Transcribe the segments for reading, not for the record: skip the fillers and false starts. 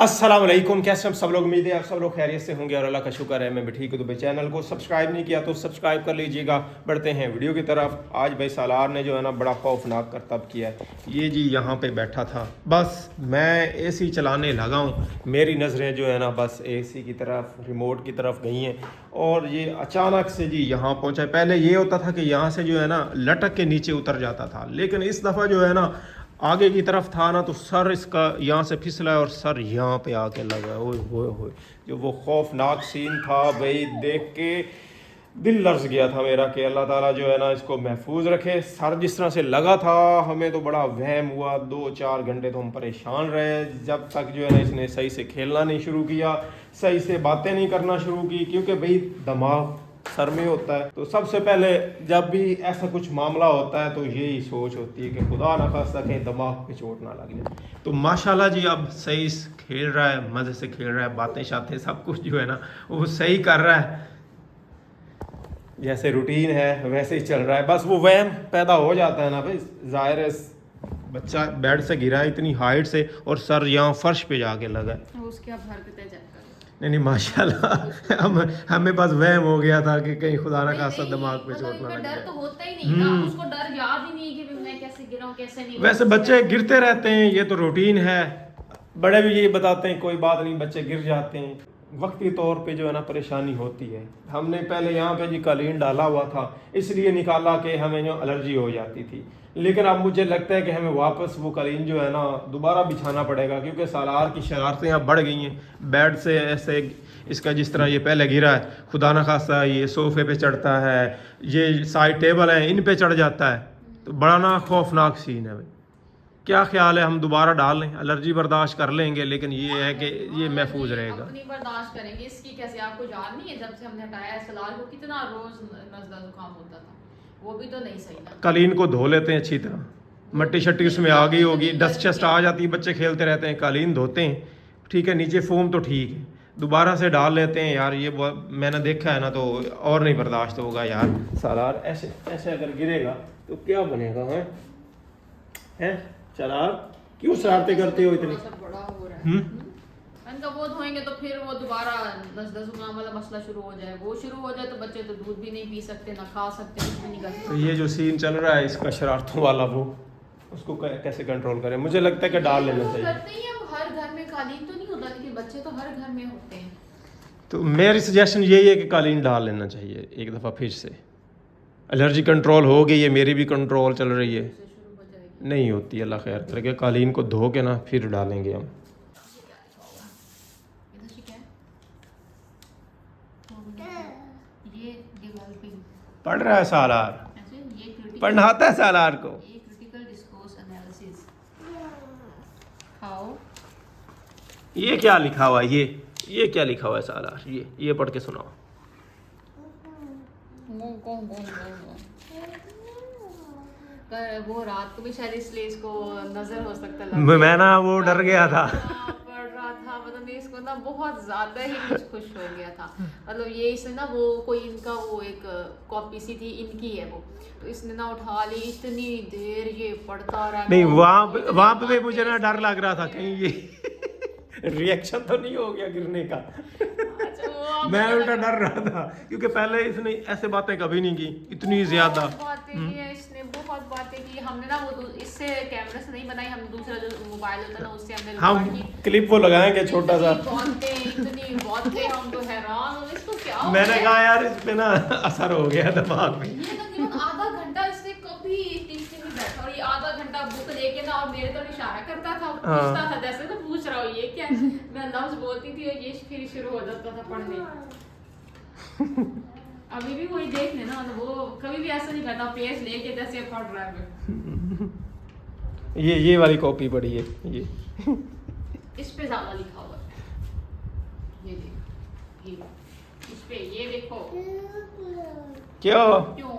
अस्सलाम वालेकुम। कैसे हम सब लोग, उम्मीद है आप सब लोग खैरियत से होंगे और अल्लाह का शुक्र है मैं भी ठीक हूँ। तो भाई चैनल को सब्सक्राइब नहीं किया तो सब्सक्राइब कर लीजिएगा। बढ़ते हैं वीडियो की तरफ। आज भाई सालार ने जो है ना बड़ा खौफनाक करतब किया है। ये जी यहाँ पे बैठा था, बस मैं एसी चलाने लगा हूँ, मेरी नज़रें जो है ना बस एसी की तरफ, रिमोट की तरफ गई हैं और ये अचानक से जी यहाँ पहुँचा। पहले ये होता था कि यहाँ से जो है ना लटक के नीचे उतर जाता था, लेकिन इस दफ़ा जो है ना आगे की तरफ था ना तो सर इसका यहाँ से फिसला और सर यहाँ पे आके लगा। ओए होए होए, जो वो खौफनाक सीन था भाई, देख के दिल लर्ज गया था मेरा कि अल्लाह ताला जो है ना इसको महफूज रखे। सर जिस तरह से लगा था हमें तो बड़ा वहम हुआ। 2-4 घंटे तो हम परेशान रहे, जब तक जो है ना इसने सही से खेलना नहीं शुरू किया, सही से बातें नहीं करना शुरू की, क्योंकि भाई दिमाग सर में होता है। तो सबसे पहले जब भी ऐसा कुछ मामला होता है तो यही सोच होती है कि खुदा न खास्ता कहीं दिमाग पे चोट ना लग जाए। तो माशाल्लाह जी अब सही खेल रहा है, मज़े से खेल रहा है, बातें शातें सब कुछ जो है ना वो सही कर रहा है, जैसे रूटीन है वैसे ही चल रहा है। बस वो वहम पैदा हो जाता है ना भाई, ज़ाहिर है बच्चा बेड से गिरा है इतनी हाइट से और सर यहाँ फर्श पे जाके लगा है। उसकी अब हरकतें चेक करो। नहीं माशाल्लाह हमें बस वहम हो गया था कि कहीं खुदा ना खासा दिमाग पे चोट ना लग डर जाए। तो होता ही नहीं ना, उसको डर याद ही नहीं कि मैं कैसे गिरा हूं कैसे नहीं। वैसे बच्चे गिरते रहते हैं, ये तो रूटीन है, बड़े भी ये बताते हैं कोई बात नहीं, बच्चे गिर जाते हैं, वक्ती तौर पे जो है ना परेशानी होती है। हमने पहले यहाँ पे जी कालीन डाला हुआ था, इसलिए निकाला कि हमें जो एलर्जी हो जाती थी, लेकिन अब मुझे लगता है कि हमें वापस वो कालीन जो है ना दोबारा बिछाना पड़ेगा, क्योंकि सालार की शरारतें अब बढ़ गई हैं। बेड से ऐसे इसका जिस तरह ये पहले गिरा है, खुदा न खासा ये सोफ़े पे चढ़ता है, ये साइड टेबल है इन पे चढ़ जाता है, तो बड़ा ना खौफनाक सीन है भाई। क्या ख्याल है हम दोबारा डाल लें? एलर्जी बर्दाश्त कर लेंगे, लेकिन ये है कि ये महफूज रहेगा। अपनी बर्दाश्त करेंगे, इसकी कैसे आपको याद नहीं है जब से हमने हटाया है सलार को कितना रोज नजला जुकाम होता था, वो भी तो नहीं सही ना। कालीन को धो लेते हैं अच्छी तरह, मट्टी शट्टी उसमें आ गई होगी, डस्ट शस्ट आ जाती है, बच्चे खेलते रहते हैं, कालीन धोते हैं, ठीक है, नीचे फोम तो ठीक है, दोबारा से डाल लेते हैं यार। ये मैंने देखा है ना तो और नहीं बर्दाश्त होगा यार। सालार ऐसे ऐसे अगर गिरेगा तो क्या बनेगा? हैं चलार, क्यों शरारतें करते हो इतनी? बड़ा हो रहा है इनका, वो धोएंगे तो फिर वो दोबारा नज़ला जुकाम वाला मसला शुरू हो जाए। वो शुरू हो जाए तो बच्चे तो दूध भी नहीं पी सकते, ना खा सकते, कुछ भी नहीं कर सकते। तो ये जो सीन चल रहा है इसका शरारतों वाला, वो उसको कैसे कंट्रोल करें? मुझे लगता है कि डाल लेना चाहिए। करते ही हम, हर घर में कालीन तो नहीं होता, लेकिन बच्चे तो हर घर में होते हैं। तो मेरी सजेशन यही है कि कालीन डाल लेना चाहिए एक दफ़ा फिर से। एलर्जी कंट्रोल हो गई है, मेरी भी कंट्रोल चल रही है, शुरू हो जाएगी। नहीं होती, अल्लाह खैर करके। कालीन को धो के ना फिर डालेंगे हम। ये डेवलपिंग पढ़ रहा है सालार, ये पढ़ना आता है सालार को। ये क्रिटिकल डिस्कोर्स एनालिसिस। खाओ। ये क्या लिखा हुआ है? ये क्या लिखा हुआ है सालार? ये पढ़ के सुनाओ। वो रात को भी शायद इसलिए इसको नजर हो सकता लगा। मैं ना वो डर गया था। पढ़ रहा था, मतलब इसको ना बहुत ज्यादा ही कुछ खुश हो गया था। मतलब ये इसने ना वो कोई इनका वो एक कॉपी सी थी इनकी है वो, तो इसने ना उठा ली, इतनी देर ये पढ़ता रहा। नहीं वहाँ पे मुझे ना डर लग रहा था कहीं ये रिएक्शन तो नहीं हो गया गिरने का। मैं उल्टा डर रहा था क्योंकि पहले इसने ऐसे बातें कभी नहीं की, इतनी ज्यादा बातें की है इसने, बहुत बातें की। हमने ना वो इससे कैमरे से नहीं बनाई, हम दूसरा जो मोबाइल होता है ना उससे हमने हम क्लिप वो लगाएंगे छोटा सा। इतनी बातें हम तो हैरान हो, इसको क्या हो मैंने गया? कहा यार इस पे ना असर हो गया दिमाग में। ये तकरीबन आधा घंटा इसने कभी ठीक से नहीं बैठा, और ये आधा घंटा बुक लेके ना और मेरे तरफ इशारा करता था, पूछता था जैसे तो पूछ रहा हूँ ये क्या। मैं लफ्ज बोलती थी और ये फिर शुरू हो जाता था पढ़ने। अभी भी कोई देख लेना, वो कभी भी ऐसा नहीं करता पेज लेके जैसे पढ़ रहा है। ये वाली कॉपी पड़ी है, ये इस पे ज्यादा लिखा हुआ है, ये देखो, ये इस पे ये देखो। क्या? क्यों?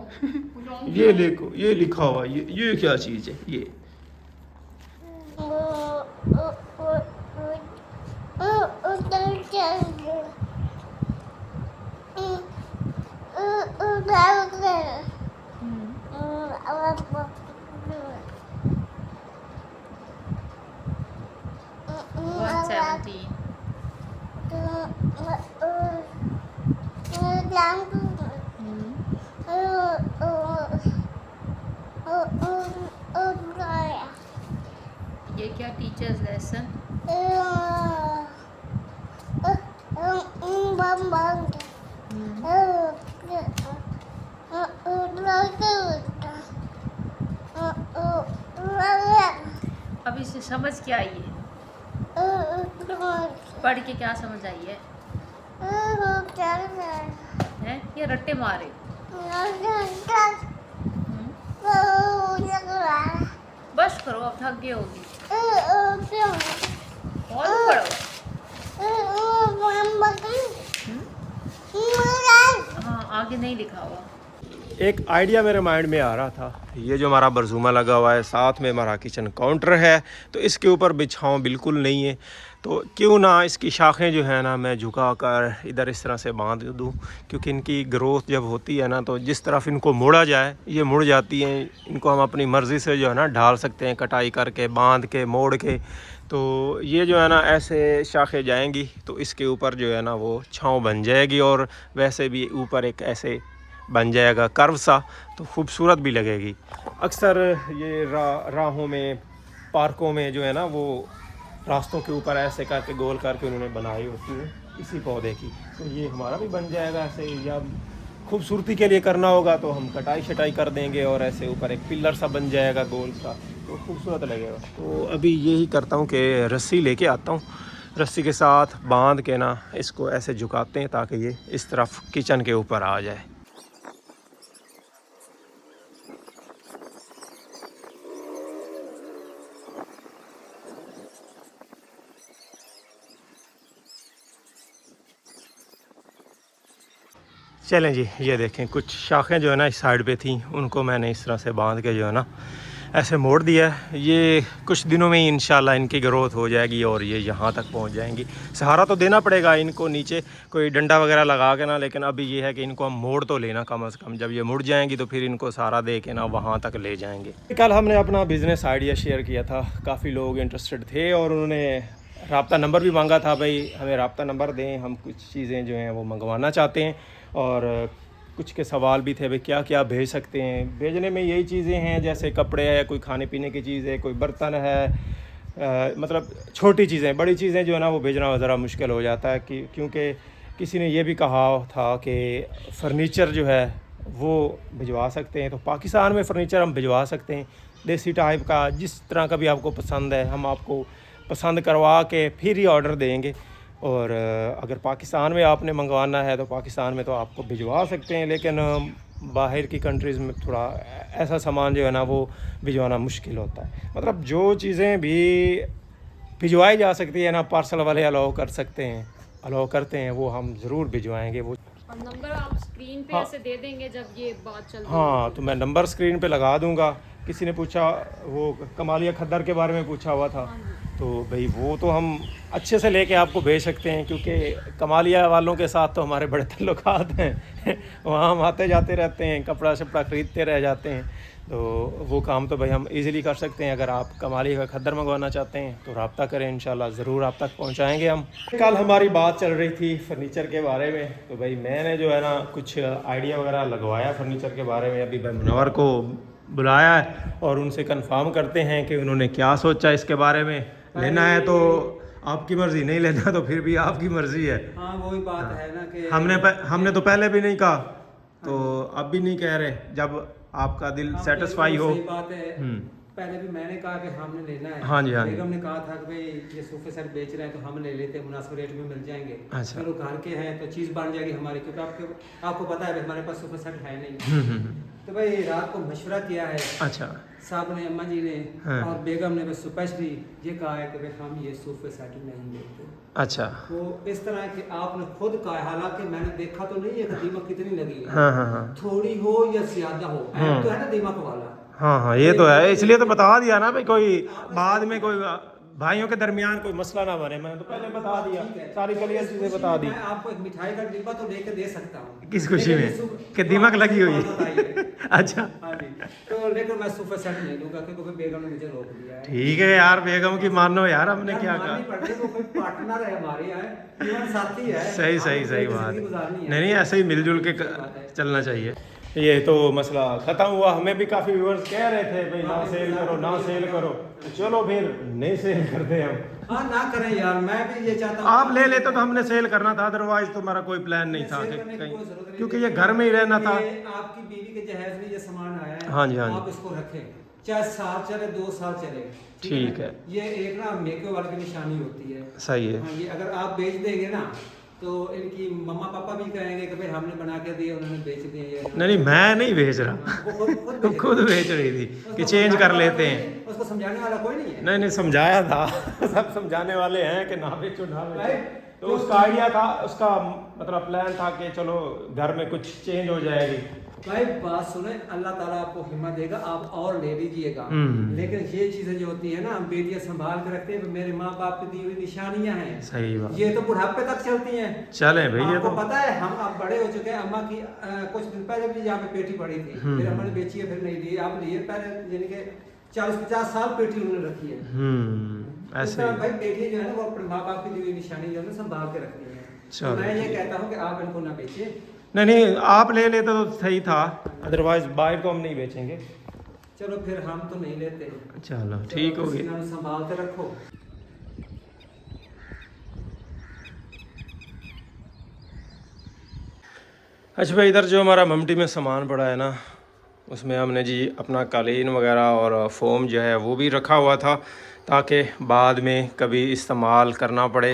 ये देखो ये लिखा हुआ, ये क्या चीज है? ये What 17? ये क्या टीचर्स लेसन? अब इसे समझ क्या आई है? पढ़ के क्या समझ आई है? हैं? ये रट्टे मारे। बस करो, अब थक गए होगी। और पढ़ो। हाँ, आगे नहीं लिखा हुआ। एक आइडिया मेरे माइंड में आ रहा था, ये जो हमारा बरजूमा लगा हुआ है, साथ में हमारा किचन काउंटर है, तो इसके ऊपर बिछाऊँ बिल्कुल नहीं है, तो क्यों ना इसकी शाखें जो है ना मैं झुका कर इधर इस तरह से बांध दूँ, क्योंकि इनकी ग्रोथ जब होती है ना तो जिस तरफ इनको मोड़ा जाए ये मुड़ जाती हैं। इनको हम अपनी मर्ज़ी से जो है ना ढाल सकते हैं, कटाई करके, बांध के, मोड़ के। तो ये जो है ना ऐसे शाखें जाएंगी तो इसके ऊपर जो है ना वो छाँव बन जाएगी, और वैसे भी ऊपर एक ऐसे बन जाएगा कर्व सा, तो खूबसूरत भी लगेगी। अक्सर ये राहों में, पार्कों में जो है ना वो रास्तों के ऊपर ऐसे करके गोल करके उन्होंने बनाई होती है इसी पौधे की, तो ये हमारा भी बन जाएगा ऐसे। या खूबसूरती के लिए करना होगा तो हम कटाई शटाई कर देंगे और ऐसे ऊपर एक पिलर सा बन जाएगा गोल सा, तो खूबसूरत लगेगा। तो अभी यही करता हूँ कि रस्सी लेके आता हूँ, रस्सी के साथ बांध के ना इसको ऐसे झुकाते हैं ताकि ये इस तरफ किचन के ऊपर आ जाए। चलें जी, ये देखें कुछ शाखें जो है ना इस साइड पे थी, उनको मैंने इस तरह से बांध के जो है ना ऐसे मोड़ दिया है। ये कुछ दिनों में ही इंशाल्लाह इनकी ग्रोथ हो जाएगी और ये यहाँ तक पहुँच जाएंगी। सहारा तो देना पड़ेगा इनको, नीचे कोई डंडा वगैरह लगा के ना, लेकिन अभी ये है कि इनको हम मोड़ तो लेना कम से कम। जब ये मुड़ जाएंगी तो फिर इनको सहारा दे के ना वहाँ तक ले जाएंगे। कल हमने अपना बिज़नेस आइडिया शेयर किया था, काफ़ी लोग इंटरेस्टेड थे और उन्होंने राब्ता नंबर भी मांगा था, भाई हमें राब्ता नंबर दें, हम कुछ चीज़ें जो हैं वो मंगवाना चाहते हैं। और कुछ के सवाल भी थे, भाई क्या क्या भेज सकते हैं। भेजने में यही चीज़ें हैं जैसे कपड़े है, कोई खाने पीने की चीज़ है, कोई बर्तन है, मतलब छोटी चीज़ें। बड़ी चीज़ें जो है ना वो भेजना ज़रा मुश्किल हो जाता है कि क्योंकि किसी ने ये भी कहा था कि फ़र्नीचर जो है वो भिजवा सकते हैं, तो पाकिस्तान में फ़र्नीचर हम भिजवा सकते हैं, देसी टाइप का, जिस तरह का भी आपको पसंद है हम आपको पसंद करवा के फिर ही ऑर्डर देंगे। और अगर पाकिस्तान में आपने मंगवाना है तो पाकिस्तान में तो आपको भिजवा सकते हैं, लेकिन बाहर की कंट्रीज़ में थोड़ा ऐसा सामान जो है ना वो भिजवाना मुश्किल होता है। मतलब जो चीज़ें भी भिजवाई जा सकती है ना, पार्सल वाले अलाउ कर सकते हैं, अलाउ करते हैं, वो हम ज़रूर भिजवाएंगे। वो नंबर आप स्क्रीन पे ऐसे दे देंगे जब ये बात चल रही है। हाँ, तो मैं नंबर स्क्रीन पे लगा दूंगा। किसी ने पूछा, वो कमालिया खद्दर के बारे में पूछा हुआ था, तो भाई वो तो हम अच्छे से लेके आपको भेज सकते हैं, क्योंकि कमालिया वालों के साथ तो हमारे बड़े ताल्लुकात हैं वहाँ हम आते जाते रहते हैं, कपड़ा शपड़ा ख़रीदते रह जाते हैं, तो वो काम तो भाई हम इजीली कर सकते हैं। अगर आप कमालिया का खद्दर मंगवाना चाहते हैं तो रब्ता करें, इंशाल्लाह ज़रूर आप तक पहुँचाएँगे हम। कल हमारी बात चल रही थी फ़र्नीचर के बारे में, तो भाई मैंने जो है ना कुछ आइडिया वगैरह लगवाया फ़र्नीचर के बारे में। अभी भाई मुनव्वर को बुलाया है और उनसे कंफर्म करते हैं कि उन्होंने क्या सोचा इसके बारे में। लेना है तो आपकी मर्ज़ी, नहीं लेना तो फिर भी आपकी मर्ज़ी है। हाँ, वही बात है ना कि हमने तो पहले भी नहीं कहा, तो अब भी नहीं कह रहे, जब आपका दिल सेटिस्फाई हो। सही बात है। पहले भी मैंने कहा कि हमने लेना है। हाँ जी, हाँ जी। बेगम ने कहा था कि भाई ये सोफे सेट बेच रहे हैं तो हम ले लेते हैं, मुनासिब रेट में मिल जाएंगे। अच्छा। चलो घर के हैं तो चीज़ बन जाएगी हमारी, क्योंकि आपको पता है हमारे पास सोफे सेट है नहीं। तो भाई रात को मशवरा किया है। अच्छा। साहब ने, अम्मा जी ने, हाँ। और बेगम ने बस स्पेशली ये कहा है कि भाई हम ये सोफे सेट नहीं लेते। अच्छा। वो इस तरह कि आपने खुद कहा, हालांकि मैंने देखा तो नहीं है दीमक कितनी लगी है। हाँ हाँ हाँ थोड़ी हो या ज्यादा हो, तो है ना दीमक वाला। हाँ हाँ, ये तो है, इसलिए तो बता दिया ना भाई, कोई बाद में कोई भाइयों के दरमियान कोई मसला ना बने। मैंने तो पहले बता दिया, सारी क्लियर चीज़ें बता दी। मैं आपको एक मिठाई का डिब्बा तो लेके दे सकता हूँ। किस खुशी में कि दीमक लगी हुई है। अच्छा। हाँ जी, तो तो लेकिन मैं सोफा सेट नहीं लूंगा क्योंकि फिर बेगम ने मुझे रोक दिया है। ठीक है यार, बेगम की मानो यार, हमने क्या माननी कहा। पड़ती है, वो कोई पार्टनर है हमारे यहाँ, जीवन साथी है। सही सही हमें सही कोई बात जिंदगी है। गुजारनी है। नहीं नहीं, ऐसे ही मिलजुल के चलना चाहिए। ये तो मसला ख़त्म हुआ। हमें भी काफ़ी व्यूअर्स कह रहे थे भाई ना सेल करो ना सेल करो, तो चलो फिर नहीं सेल करते हम। हाँ ना करें यार, मैं भी ये चाहता हूँ आप ले लेते तो हमने सेल करना था, अदरवाइज तो हमारा कोई प्लान नहीं था कि कहीं, क्योंकि ये घर में ही रहना था। ये आपकी बीवी के जहेज में ये सामान आया है, हाँ जी, हाँ जी। आप इसको रखें, चाहे साल चले 2 साल चले, ठीक है। ये एक ना मेके वाले की निशानी होती है। सही है। हाँ, ये अगर आप बेच देंगे ना तो इनकी मम्मा पापा भी कहेंगे कि भाई हमने बना के दिए, उन्होंने बेच दिए। ये नहीं मैं नहीं भेज रहा, वो खुद खुद बेच रही थी कि चेंज कर लेते हैं। उसको समझाने वाला कोई नहीं है। नहीं समझाया था सब समझाने वाले हैं कि ना बेचो ना बेचो। तो उसका आइडिया था, उसका मतलब प्लान था कि चलो घर में कुछ चेंज हो जाएगी। भाई बात सुने, अल्लाह ताला आपको हिम्मत देगा, आप और ले लीजिएगा। लेकिन ये चीजें जो होती है ना, बेटियां संभाल के रखते हैं, मेरे माँ बाप की दी हुई निशानियां हैं। सही बात। ये तो बुढ़ापे तक चलती हैं। चले भाई, ये आपको तो पता है हम अब बड़े हो चुके हैं। अम्मा की कुछ दिन पहले भी यहाँ पे पेटी पड़ी थी, फिर अम्मा ने बेची है, फिर नहीं दी। आप लिए पहले यानी कि 40-50 साल पेटी उन्होंने रखी है। ऐसे तो भाई बेटी जो है ना, वो अपने माँ बाप की दी हुई निशानी जो है ना संभाल के रखती है। तो मैं ये कहता हूँ कि आप इनको ना बेचिए। नहीं आप ले लेते तो सही था, अदरवाइज बाहर को हम नहीं बेचेंगे। चलो फिर हम तो नहीं लेते। चलो ठीक हो गया। इन्हें संभाल के रखो। अच्छा भाई, इधर जो हमारा ममटी में सामान पड़ा है ना, उसमें हमने जी अपना कालीन वगैरह और फोम जो है वो भी रखा हुआ था, ताकि बाद में कभी इस्तेमाल करना पड़े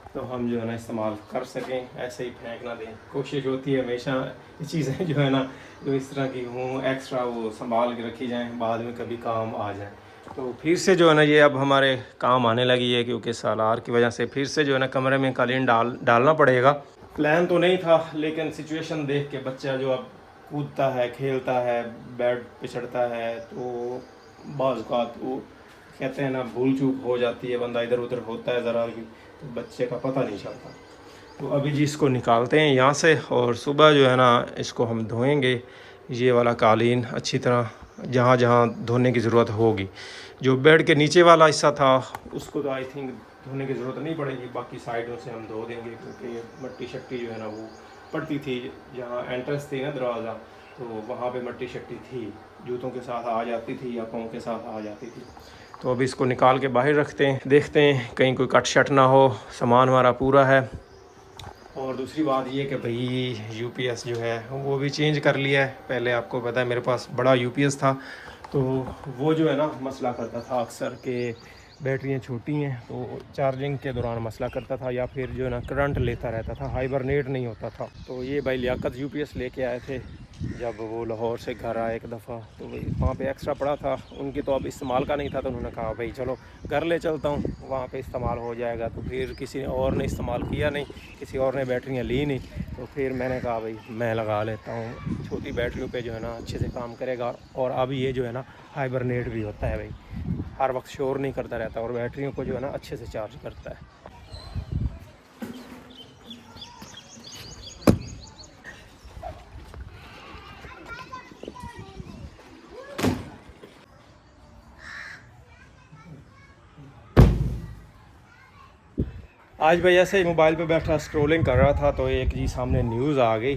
तो हम जो है ना इस्तेमाल कर सकें, ऐसे ही फेंक ना दें। कोशिश होती है हमेशा ये चीज़ें जो है ना, जो इस तरह की हों एक्स्ट्रा, वो संभाल के रखी जाएं, बाद में कभी काम आ जाए। तो फिर से जो है ना ये अब हमारे काम आने लगी है, क्योंकि सालार की वजह से फिर से जो है ना कमरे में कालीन डालना पड़ेगा। प्लान तो नहीं था, लेकिन सिचुएशन देख के बच्चा जो अब कूदता है, खेलता है, बेड पे चढ़ता है, तो बाज़ औक़ात वो कहते हैं ना भूल चूक हो जाती है, बंदा इधर उधर होता है ज़रा भी, तो बच्चे का पता नहीं चलता। तो अभी जी इसको निकालते हैं यहाँ से, और सुबह जो है ना इसको हम धोएंगे। ये वाला कालीन अच्छी तरह जहाँ जहाँ धोने की ज़रूरत होगी। जो बेड के नीचे वाला हिस्सा था उसको तो आई थिंक धोने की ज़रूरत नहीं पड़ेगी, बाकी साइडों से हम धो देंगे, क्योंकि मट्टी शट्टी जो है ना वो पड़ती थी। जहाँ एंट्रेंस थी ना दरवाज़ा, तो वहाँ पे मट्टी शट्टी थी, जूतों के साथ आ जाती थी या पाँव के साथ आ जाती थी। तो अभी इसको निकाल के बाहर रखते हैं, देखते हैं कहीं कोई कट शट ना हो। सामान हमारा पूरा है। और दूसरी बात ये कि भाई यूपीएस जो है वो भी चेंज कर लिया है। पहले आपको पता है मेरे पास बड़ा यूपीएस था, तो वो जो है ना मसला करता था अक्सर के बैटरियाँ छोटी हैं तो चार्जिंग के दौरान मसला करता था, या फिर जो है ना करंट लेता रहता था, हाइबरनेट नहीं होता था। तो ये भाई लियाकत यूपीएस लेके आए थे जब वो लाहौर से घर आए एक दफ़ा, तो भाई वहाँ पे एक्स्ट्रा पड़ा था, उनकी तो अब इस्तेमाल का नहीं था, तो उन्होंने कहा भाई चलो घर ले चलता हूँ, वहाँ पे इस्तेमाल हो जाएगा। तो फिर किसी और ने इस्तेमाल किया नहीं, किसी और ने बैटरियाँ ली नहीं, तो फिर मैंने कहा भाई मैं लगा लेता हूँ, छोटी बैटरियों पे जो है ना अच्छे से काम करेगा। और अब ये जो है ना हाइबरनेट भी होता है भाई, हर वक्त शोर नहीं करता रहता, और बैटरियों को जो है ना अच्छे से चार्ज करता है। आज भाई ऐसे ही मोबाइल पे बैठा स्क्रॉलिंग कर रहा था, तो एक जी सामने न्यूज़ आ गई,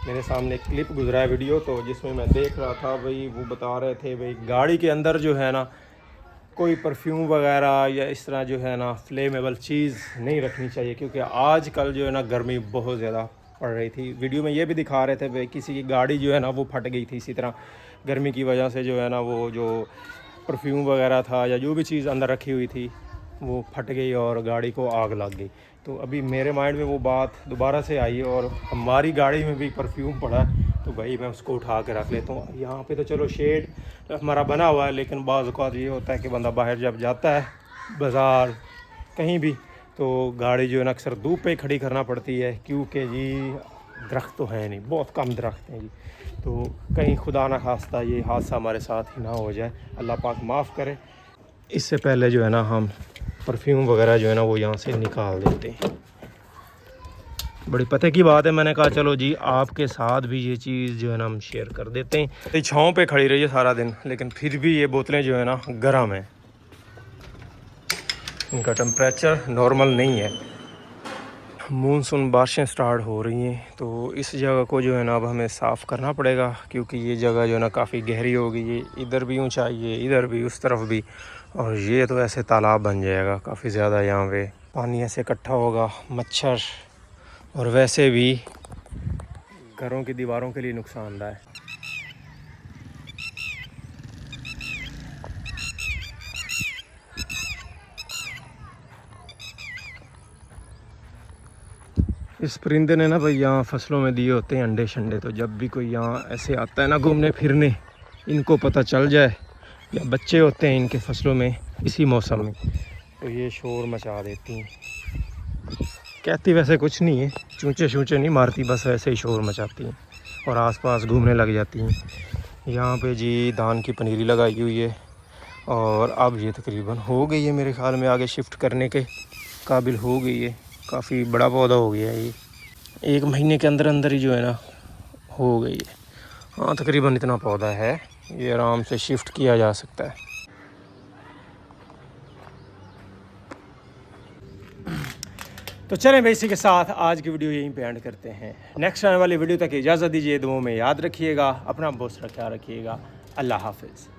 मेरे सामने क्लिप गुजरा है वीडियो, तो जिसमें मैं देख रहा था भाई वो बता रहे थे भाई गाड़ी के अंदर जो है ना कोई परफ्यूम वगैरह या इस तरह जो है ना फ्लेमेबल चीज़ नहीं रखनी चाहिए, क्योंकि आजकल जो है ना गर्मी बहुत ज़्यादा पड़ रही थी। वीडियो में ये भी दिखा रहे थे भाई किसी की गाड़ी जो है ना वो फट गई थी, इसी तरह गर्मी की वजह से जो है ना वो जो परफ्यूम वगैरह था या जो भी चीज़ अंदर रखी हुई थी वो फट गई और गाड़ी को आग लग गई। तो अभी मेरे माइंड में वो बात दोबारा से आई, और हमारी गाड़ी में भी परफ्यूम पड़ा है, तो भाई मैं उसको उठा के रख लेता हूँ। यहाँ पे तो चलो शेड हमारा बना हुआ है, लेकिन बाज़ औक़ात ये होता है कि बंदा बाहर जब जाता है बाज़ार कहीं भी, तो गाड़ी जो है ना अक्सर धूप पे खड़ी करना पड़ती है, क्योंकि जी दरख्त तो है नहीं, बहुत कम दरख्त हैं जी, तो कहीं खुदा ना खास्ता ये हादसा हमारे साथ ही ना हो जाए, अल्लाह पाक माफ़ करे। इससे पहले जो है ना हम परफ्यूम वगैरह जो है ना वो यहाँ से निकाल देते हैं। बड़ी पते की बात है, मैंने कहा चलो जी आपके साथ भी ये चीज़ जो है ना हम शेयर कर देते हैं। ये छाँव पे खड़ी रही है सारा दिन, लेकिन फिर भी ये बोतलें जो है ना गर्म है, इनका टेम्परेचर नॉर्मल नहीं है। मानसून बारिशें स्टार्ट हो रही हैं, तो इस जगह को जो है ना अब हमें साफ़ करना पड़ेगा, क्योंकि ये जगह जो है ना काफ़ी गहरी होगी। ये इधर भी ऊंचाई है, इधर भी, उस तरफ भी, और ये तो ऐसे तालाब बन जाएगा काफ़ी ज़्यादा। यहाँ पे पानी ऐसे इकट्ठा होगा, मच्छर, और वैसे भी घरों की दीवारों के लिए नुकसानदायक है। इस परिंदे ने ना भाई यहाँ फसलों में दिए होते हैं अंडे शंडे, तो जब भी कोई यहाँ ऐसे आता है ना घूमने फिरने, इनको पता चल जाए या बच्चे होते हैं इनके फसलों में इसी मौसम में, तो ये शोर मचा देती हैं। कहती वैसे कुछ नहीं है, चूँचे शूँचे नहीं मारती, बस वैसे ही शोर मचाती हैं और आसपास घूमने लग जाती हैं। यहाँ पे जी धान की पनीरी लगाई हुई है, और अब ये तकरीबन हो गई है मेरे ख्याल में, आगे शिफ्ट करने के काबिल हो गई है। काफ़ी बड़ा पौधा हो गया है ये, 1 महीने के अंदर अंदर ही जो है ना हो गई है। हाँ तकरीबन इतना पौधा है, ये आराम से शिफ्ट किया जा सकता है। तो चलें भाई, इसी के साथ आज की वीडियो यहीं पे एंड करते हैं। नेक्स्ट आने वाली वीडियो तक इजाज़त दीजिए, दुआओं में याद रखिएगा, अपना बहुत सारा ख्याल रखिएगा। अल्लाह हाफिज़।